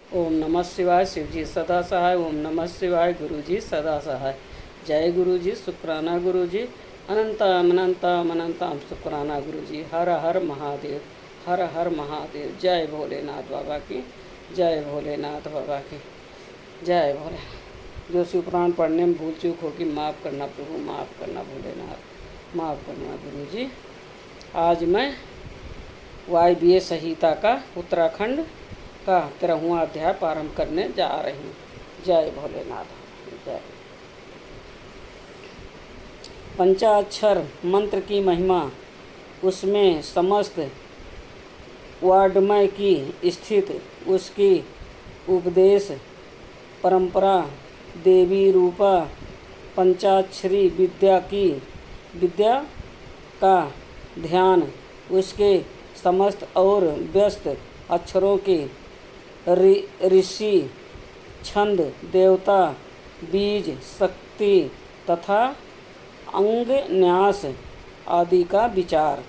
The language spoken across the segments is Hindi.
ओम नमः शिवाय। शिव जी सदा सहाय। ओम नमः शिवाय। गुरु जी सदा सहाय। जय गुरु जी। शुक्राना गुरु जी। अनंतम अनंतम अनंतम शुक्राना गुरु जी। हर हर महादेव। हर हर महादेव। जय भोलेनाथ बाबा की। जय भोलेनाथ बाबा की। जय भोले। जो शिव पुराण पढ़ने में भूल चूक होगी माफ़ करना प्रभु, माफ़ करना भोलेनाथ, माफ़ करना गुरु जी। आज मैं वायव्य संहिता का उत्तराखंड का 13वां अध्याय प्रारंभ करने जा रही हूँ। जय भोलेनाथ। जय। पंचाक्षर मंत्र की महिमा, उसमें समस्त वाङ्मय की स्थित, उसकी उपदेश परंपरा, देवी रूपा पंचाक्षरी विद्या का ध्यान, उसके समस्त और व्यस्त अक्षरों के ऋषि, छंद, देवता, बीज, शक्ति तथा अंग न्यास आदि का विचार।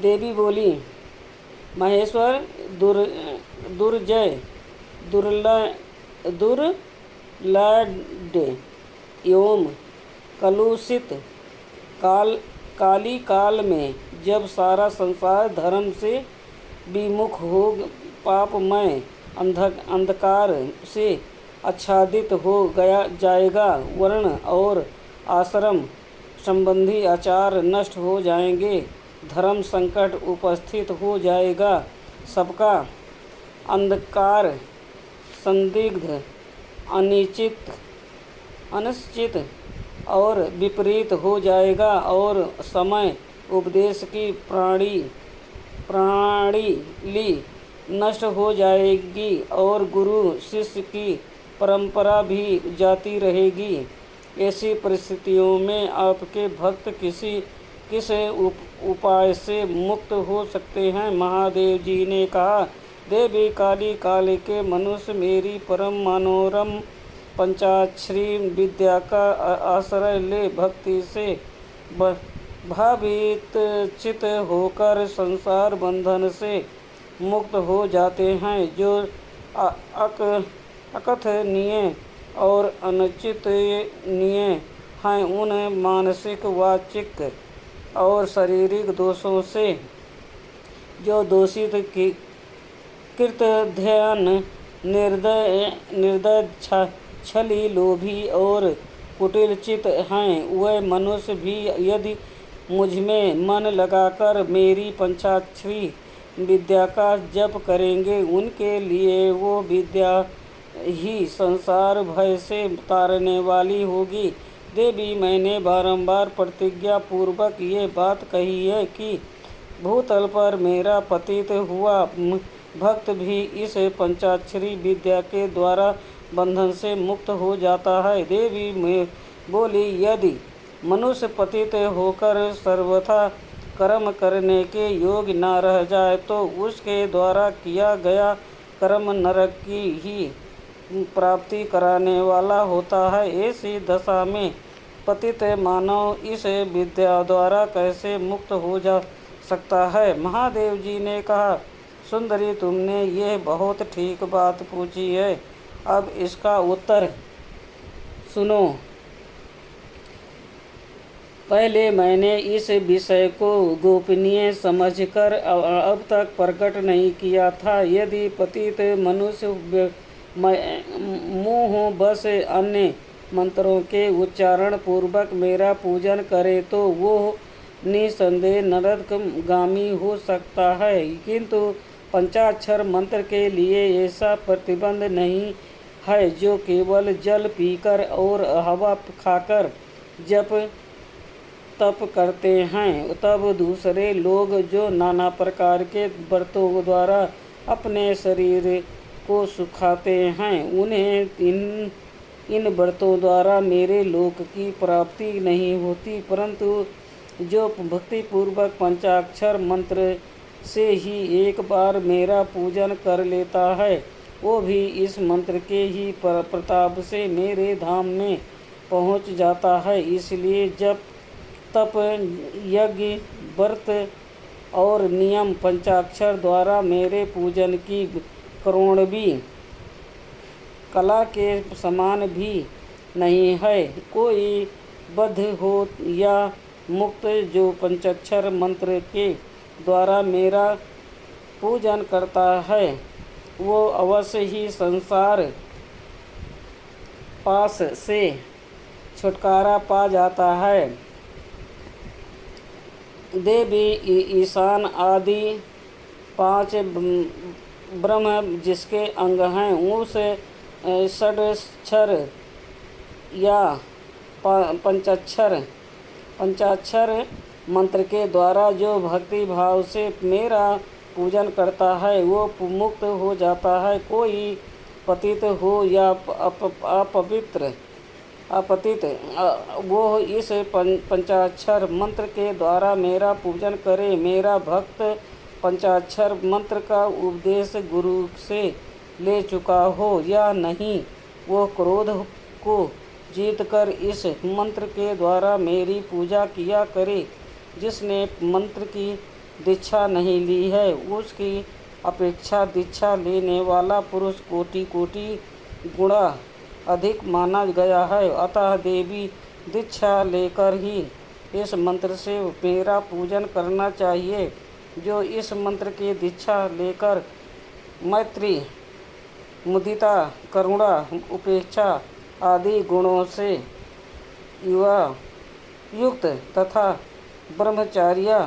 देवी बोली, महेश्वर दुर्जय दुर्लभ एवं कलुषित काली काल में जब सारा संसार धर्म से विमुख हो, पापमय अंधकार से आच्छादित हो जाएगा, वर्ण और आश्रम संबंधी आचार नष्ट हो जाएंगे, धर्म संकट उपस्थित हो जाएगा, सबका अंधकार संदिग्ध, अनिश्चित और विपरीत हो जाएगा, और समय उपदेश की प्रणाली नष्ट हो जाएगी, और गुरु शिष्य की परंपरा भी जाती रहेगी। ऐसी परिस्थितियों में आपके भक्त किस उपाय से मुक्त हो सकते हैं? महादेव जी ने कहा, देवी काली काल के मनुष्य मेरी परम मनोरम पंचाक्षरी विद्या का आश्रय ले भक्ति से भावित चित होकर संसार बंधन से मुक्त हो जाते हैं। जो अकथनीय और अनुचितनीय हैं, उन मानसिक, वाचिक और शारीरिक दोषों से जो दूषित कृत ध्यान, निर्दय, छली, लोभी और कुटिलचित हैं, वह मनुष्य भी यदि मुझमें मन लगाकर मेरी पंचाक्षरी विद्या का जप करेंगे, उनके लिए वो विद्या ही संसार भय से तारने वाली होगी। देवी, मैंने बारंबार प्रतिज्ञा पूर्वक ये बात कही है कि भूतल पर मेरा पतित हुआ भक्त भी इस पंचाक्षरी विद्या के द्वारा बंधन से मुक्त हो जाता है। देवी में बोली, यदि मनुष्य पतित होकर सर्वथा कर्म करने के योग्य न रह जाए तो उसके द्वारा किया गया कर्म नरक की ही प्राप्ति कराने वाला होता है। ऐसी दशा में पतित मानव इस विद्या द्वारा कैसे मुक्त हो जा सकता है? महादेव जी ने कहा, सुंदरी, तुमने यह बहुत ठीक बात पूछी है। अब इसका उत्तर सुनो। पहले मैंने इस विषय को गोपनीय समझकर अब तक प्रकट नहीं किया था। यदि पतित मनुष्य मोह बस अन्य मंत्रों के उच्चारण पूर्वक मेरा पूजन करे तो वो निसंदेह नरकगामी हो सकता है, किंतु पंचाक्षर मंत्र के लिए ऐसा प्रतिबंध नहीं है। जो केवल जल पीकर और हवा खाकर जप तप करते हैं, तब दूसरे लोग जो नाना प्रकार के व्रतों द्वारा अपने शरीर को सुखाते हैं, उन्हें इन व्रतों द्वारा मेरे लोक की प्राप्ति नहीं होती, परंतु जो भक्तिपूर्वक पंचाक्षर मंत्र से ही एक बार मेरा पूजन कर लेता है, वो भी इस मंत्र के ही प्रताप से मेरे धाम में पहुंच जाता है। इसलिए जब तप, यज्ञ, व्रत और नियम पंचाक्षर द्वारा मेरे पूजन की करोड़वीं कला के समान भी नहीं है। कोई बद्ध हो या मुक्त जो पंचाक्षर मंत्र के द्वारा मेरा पूजन करता है, वो अवश्य ही संसार पास से छुटकारा पा जाता है। देवी ईशान आदि 5 ब्रह्म जिसके अंग हैं, उस षडाक्षर या पंचाक्षर मंत्र के द्वारा जो भक्ति भाव से मेरा पूजन करता है, वो मुक्त हो जाता है। कोई पतित हो या अपतित वो इस पंचाक्षर मंत्र के द्वारा मेरा पूजन करे। मेरा भक्त पंचाक्षर मंत्र का उपदेश गुरु से ले चुका हो या नहीं, वो क्रोध को जीतकर इस मंत्र के द्वारा मेरी पूजा किया करे। जिसने मंत्र की दीक्षा नहीं ली है, उसकी अपेक्षा दीक्षा लेने वाला पुरुष कोटि कोटि गुणा अधिक माना गया है। अतः देवी दीक्षा लेकर ही इस मंत्र से मेरा पूजन करना चाहिए। जो इस मंत्र की दीक्षा लेकर मैत्री, मुदिता, करुणा, उपेक्षा आदि गुणों से युक्त तथा ब्रह्मचार्य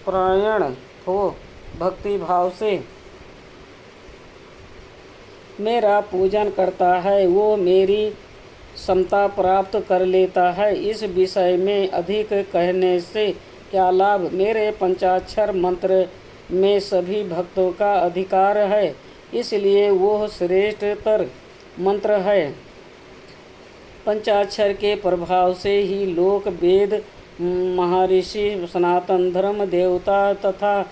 परायण हो भक्ति भाव से मेरा पूजन करता है, वो मेरी समता प्राप्त कर लेता है। इस विषय में अधिक कहने से क्या लाभ। मेरे पंचाक्षर मंत्र में सभी भक्तों का अधिकार है, इसलिए वो श्रेष्ठतर मंत्र है। पंचाक्षर के प्रभाव से ही लोक वेद, महर्षि, सनातन धर्म, देवता तथा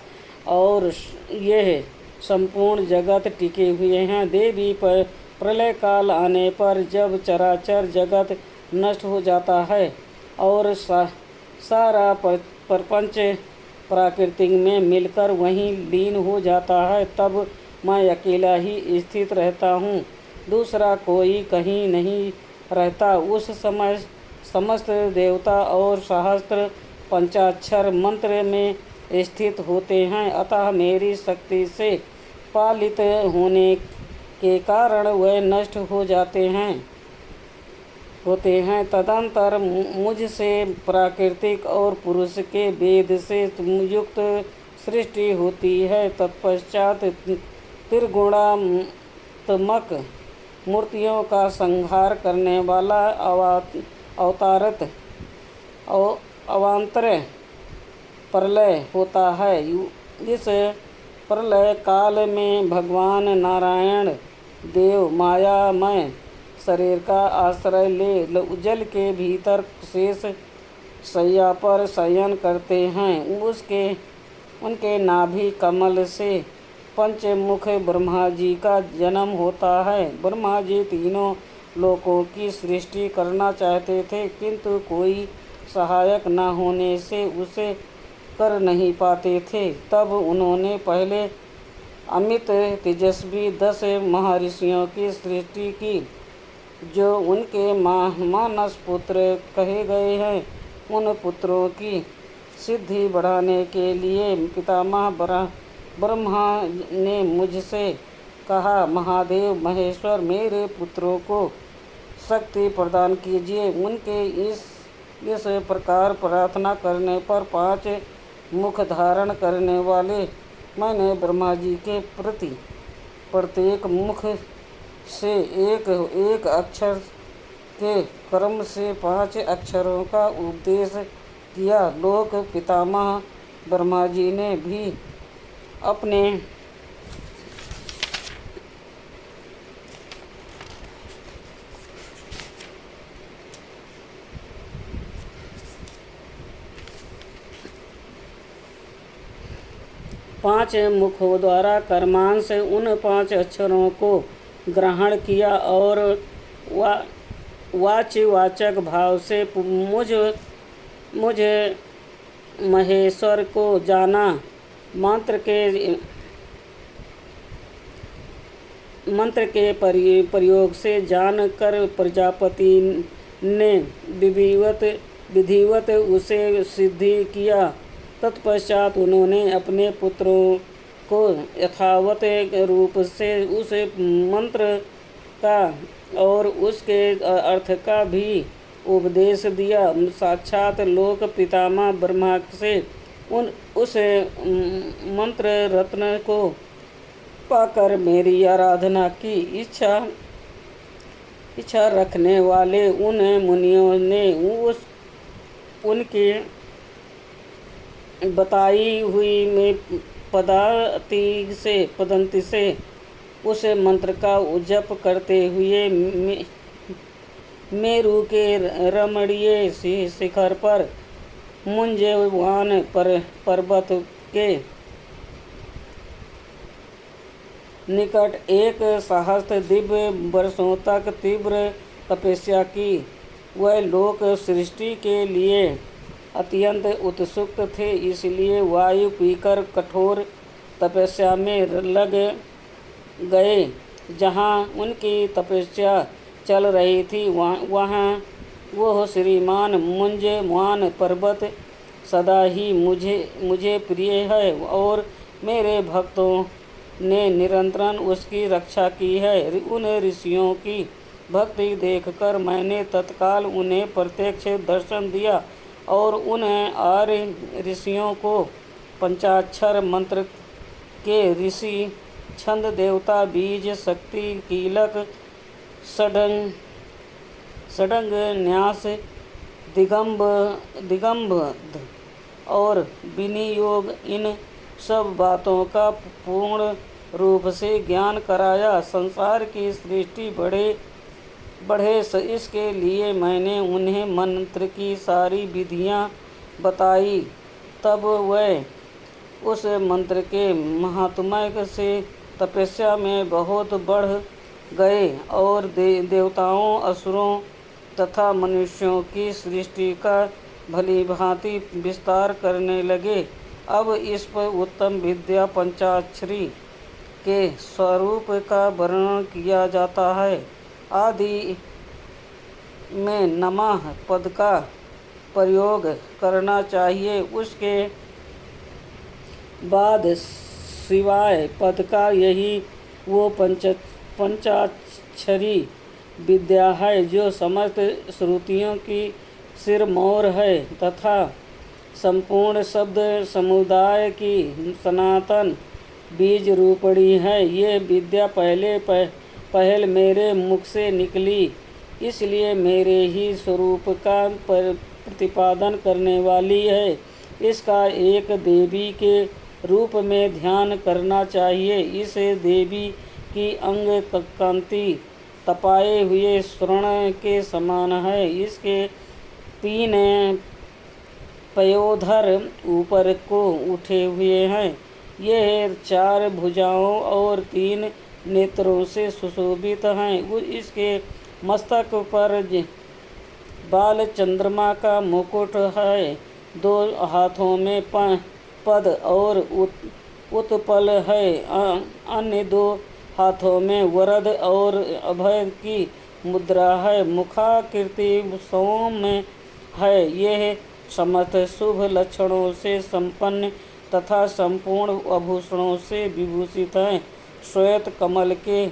और यह संपूर्ण जगत टिके हुए हैं। देवी पर प्रलय काल आने पर जब चराचर जगत नष्ट हो जाता है और सारा प्रपंच प्राकृतिक में मिलकर वहीं लीन हो जाता है, तब मैं अकेला ही स्थित रहता हूँ, दूसरा कोई कहीं नहीं रहता। उस समय समस्त देवता और सहस्त्र पंचाक्षर मंत्र में स्थित होते हैं। अतः मेरी शक्ति से पालित होने के कारण वह नष्ट हो जाते हैं। तदंतर मुझसे प्राकृतिक और पुरुष के भेद से युक्त सृष्टि होती है। तत्पश्चात त्रिगुणात्मक मूर्तियों का संहार करने वाला अवांतर प्रलय होता है। इस प्रलय काल में भगवान नारायण देव मायामय शरीर का आश्रय ले जल के भीतर शेष शैया पर शयन करते हैं। उनके नाभि कमल से पंचमुख ब्रह्मा जी का जन्म होता है। ब्रह्मा जी तीनों लोकों की सृष्टि करना चाहते थे, किंतु कोई सहायक न होने से उसे कर नहीं पाते थे। तब उन्होंने पहले अमित तेजस्वी 10 महर्षियों की सृष्टि की, जो उनके मानस पुत्र कहे गए हैं। उन पुत्रों की सिद्धि बढ़ाने के लिए पितामह ब्रह्मा ने मुझसे कहा, महादेव महेश्वर, मेरे पुत्रों को शक्ति प्रदान कीजिए। उनके इस प्रकार प्रार्थना करने पर 5 मुख धारण करने वाले मैंने ब्रह्मा जी के प्रति प्रत्येक मुख से एक अक्षर के क्रम से 5 अक्षरों का उपदेश किया। लोक पितामह ब्रह्मा जी ने भी अपने पांच मुखों द्वारा कर्मांश उन 5 अक्षरों को ग्रहण किया और वाच्यवाचक भाव से मुझ महेश्वर को जाना। मंत्र के प्रयोग से जानकर प्रजापति ने विधिवत उसे सिद्धि किया। तत्पश्चात उन्होंने अपने पुत्रों को यथावत रूप से उस मंत्र का और उसके अर्थ का भी उपदेश दिया। साक्षात लोक पितामह ब्रह्मा से उस मंत्र रत्न को पाकर मेरी आराधना की इच्छा रखने वाले उन मुनियों ने उनकी बताई हुई में पदंती से उस मंत्र का जप करते हुए मेरू के रमणीय शिखर पर मुंजवान पर्वत के निकट 1 सहस्त्र दिव्य वर्षों तक तीव्र तपस्या की। वह लोक सृष्टि के लिए अत्यंत उत्सुक थे, इसलिए वायु पीकर कठोर तपस्या में लग गए। जहाँ उनकी तपस्या चल रही थी वहाँ वह श्रीमान मुंजवान पर्वत सदा ही मुझे प्रिय है और मेरे भक्तों ने निरंतर उसकी रक्षा की है। उन ऋषियों की भक्ति देखकर मैंने तत्काल उन्हें प्रत्यक्ष दर्शन दिया और उन आर्य ऋषियों को पंचाक्षर मंत्र के ऋषि छंद देवता बीज शक्ति कीलक षडंग न्यास दिगंब और विनियोग इन सब बातों का पूर्ण रूप से ज्ञान कराया। संसार की सृष्टि बढ़े इसके लिए मैंने उन्हें मंत्र की सारी विधियां बताई। तब वह उस मंत्र के महात्म्य से तपस्या में बहुत बढ़ गए और देवताओं असुरों तथा मनुष्यों की सृष्टि का भली भांति विस्तार करने लगे। अब इस पर उत्तम विद्या पंचाक्षरी के स्वरूप का वर्णन किया जाता है। आदि में नमः पद का प्रयोग करना चाहिए, उसके बाद शिवाय पद का। यही वो पंचाक्षरी विद्या है जो समस्त श्रुतियों की सिरमौर है तथा संपूर्ण शब्द समुदाय की सनातन बीज रूपणी है। ये विद्या पहल मेरे मुख से निकली, इसलिए मेरे ही स्वरूप का प्रतिपादन करने वाली है। इसका एक देवी के रूप में ध्यान करना चाहिए। इस देवी की अंग कांति तपाए हुए स्वर्ण के समान है। इसके 3 पयोधर ऊपर को उठे हुए हैं। यह 4 भुजाओं और 3 नेत्रों से सुशोभित हैं। इसके मस्तक पर बाल चंद्रमा का मुकुट है। 2 हाथों में पद और उत्पल है। अन्य 2 हाथों में वरद और अभय की मुद्रा है। मुखाकृति सौम्य है। यह समस्त शुभ लक्षणों से संपन्न तथा संपूर्ण आभूषणों से विभूषित है। श्वेत कमल के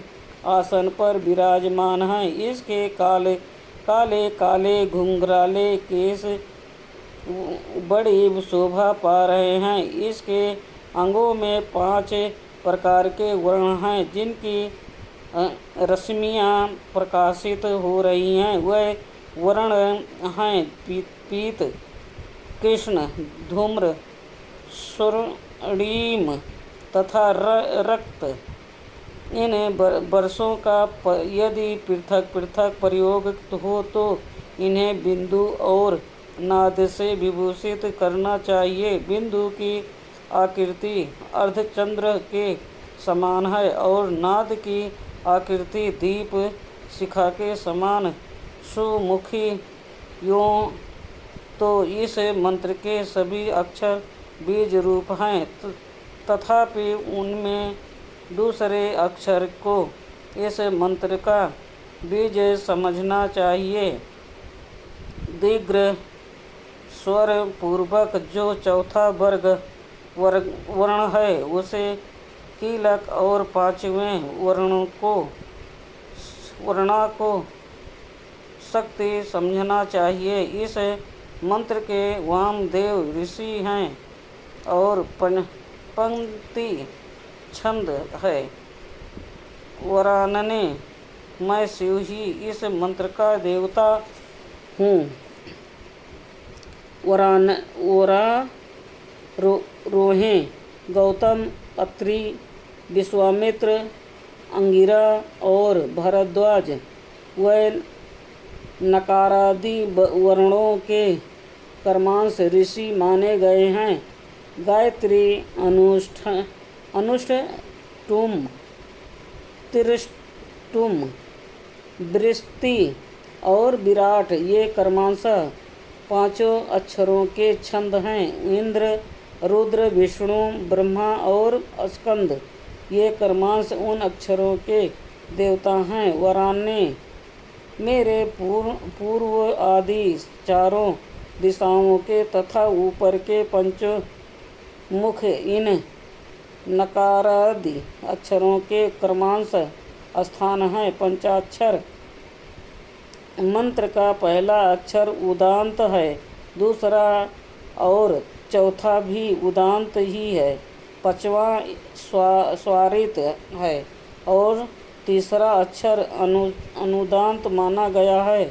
आसन पर विराजमान है। इसके काले घुंघराले केश बड़ी शोभा पा रहे हैं। इसके अंगों में 5 प्रकार के वर्ण हैं जिनकी रश्मियाँ प्रकाशित हो रही हैं। वह वर्ण हैं पीत, कृष्ण, धूम्र, स्वर्णिम तथा रक्त। इन वर्षों का यदि पृथक पृथक प्रयोग हो तो इन्हें बिंदु और नाद से विभूषित करना चाहिए। बिंदु की आकृति अर्धचंद्र के समान है और नाद की आकृति दीप शिखा के समान सुमुखी। यों तो इस मंत्र के सभी अक्षर बीज रूप हैं, तथापि उनमें दूसरे अक्षर को इस मंत्र का बीज समझना चाहिए। दीर्घ स्वर पूर्वक जो चौथा वर्ण है उसे कीलक और पांचवें वर्णा को शक्ति समझना चाहिए। इस मंत्र के वामदेव ऋषि हैं और पंक्ति छंद है। वरानने मैं शिव ही इस मंत्र का देवता हूँ। रोहें गौतम, अत्रि, विश्वामित्र, अंगिरा और भरद्वाज व नकारादि वर्णों के कर्मांश ऋषि माने गए हैं। गायत्री, अनुष्टुम, त्रिष्टुम, वृष्टि और विराट ये कर्मांश पांचों अक्षरों के छंद हैं। इंद्र, रुद्र, विष्णु, ब्रह्मा और स्कंद ये कर्मांश उन अक्षरों के देवता हैं। वरान्य मेरे पूर्व आदि चारों दिशाओं के तथा ऊपर के पंचों मुख इन नकारादि अक्षरों के कर्मांश स्थान है। पंचाक्षर मंत्र का पहला अक्षर उदांत है, दूसरा और चौथा भी उदांत ही है, पांचवा स्वारित है और तीसरा अक्षर अनुदांत माना गया है।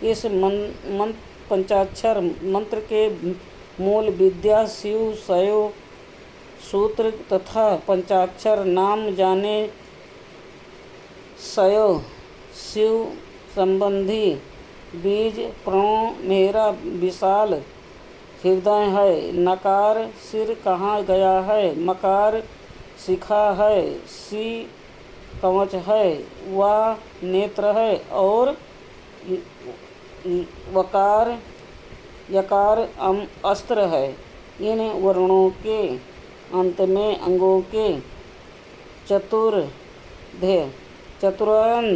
इस पंचाक्षर मंत्र के मूल विद्या शिव शैव सूत्र तथा पंचाक्षर नाम जाने शैव शिव संबंधी बीज प्रणव मेरा विशाल हृदय है। नकार सिर कहा गया है, मकार शिखा है, सी कवच है, वा नेत्र है और यकार अस्त्र है। इन वर्णों के अंत में अंगों के चतुरन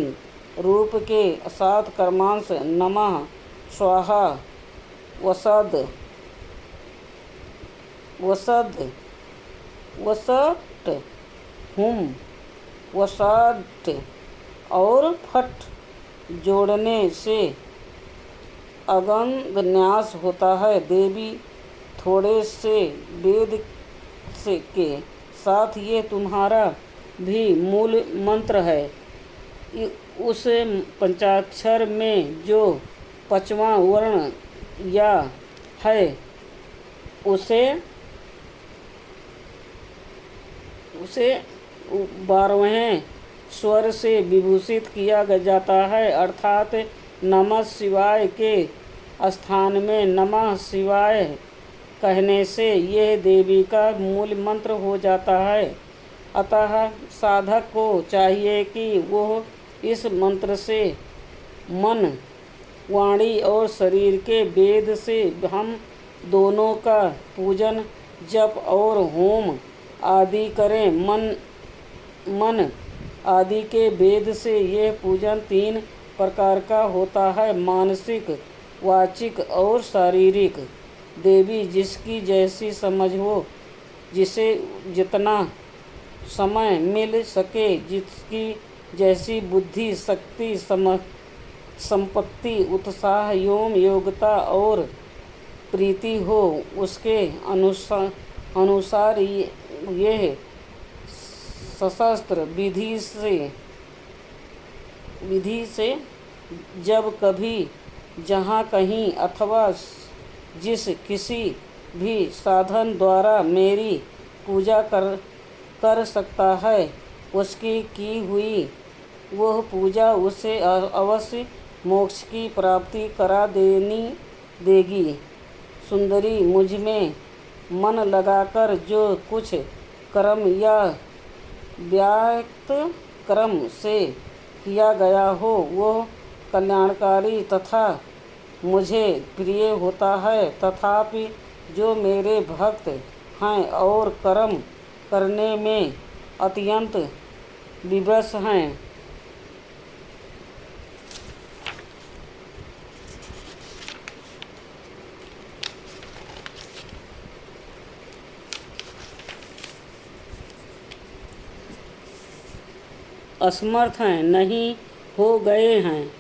रूप के 7 कर्मांश नमः, स्वाहा, वसद, हुम, वसाट और फट जोड़ने से अगंध न्यास होता है। देवी थोड़े से वेद से के साथ ये तुम्हारा भी मूल मंत्र है। उस पंचाक्षर में जो 5वां वर्ण या है उसे 12वें स्वर से विभूषित किया जाता है, अर्थात नमः शिवाय के स्थान में नमः शिवाय कहने से यह देवी का मूल मंत्र हो जाता है। अतः साधक को चाहिए कि वह इस मंत्र से मन, वाणी और शरीर के वेद से हम दोनों का पूजन, जप और होम आदि करें। मन आदि के वेद से यह पूजन 3 प्रकार का होता है, मानसिक, वाचिक और शारीरिक। देवी जिसकी जैसी समझ हो, जिसे जितना समय मिल सके, जिसकी जैसी बुद्धि, शक्ति, संपत्ति, उत्साह एवं योग्यता और प्रीति हो, उसके अनुसार यह सशस्त्र विधि से जब कभी, जहाँ कहीं अथवा जिस किसी भी साधन द्वारा मेरी पूजा कर सकता है, उसकी की हुई वह पूजा उसे अवश्य मोक्ष की प्राप्ति करा देगी। सुंदरी, मुझ में मन लगाकर जो कुछ कर्म या व्याक्त कर्म से किया गया हो, वह कल्याणकारी तथा मुझे प्रिय होता है, तथापि जो मेरे भक्त हैं और कर्म करने में अत्यंत विवश हैं, असमर्थ हैं, नहीं हो गए हैं,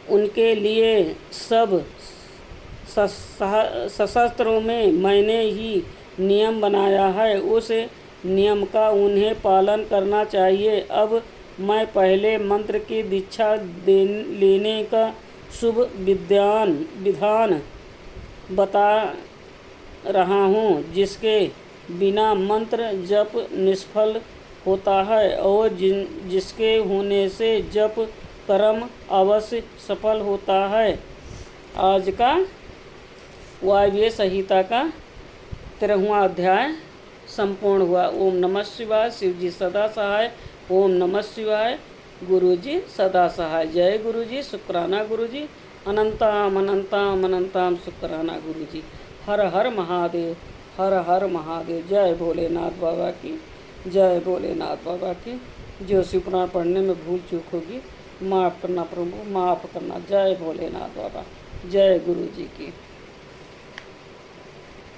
उनके लिए सब सशस्त्रों में मैंने ही नियम बनाया है, उस नियम का उन्हें पालन करना चाहिए। अब मैं पहले मंत्र की दीक्षा लेने का शुभ विधान बता रहा हूँ, जिसके बिना मंत्र जप निष्फल होता है और जिसके होने से जप कर्म अवश्य सफल होता है। आज का वायव्य संहिता का 13वां अध्याय संपूर्ण हुआ। ओम नमः शिवाय। शिव जी सदा सहाय। ओम नमः शिवाय। गुरु जी सदा सहाय। जय गुरु जी। शुक्राना गुरु जी। अनंताम अनंताम अनंताम शुक्राना गुरु जी। हर हर महादेव। हर हर महादेव। जय भोलेनाथ बाबा की। जय भोलेनाथ बाबा की। जो शिव पुराण पढ़ने में भूल चूक होगी माफ़ करना प्रभु, माफ़ करना। जय भोलेनाथ बाबा। जय गुरु जी की।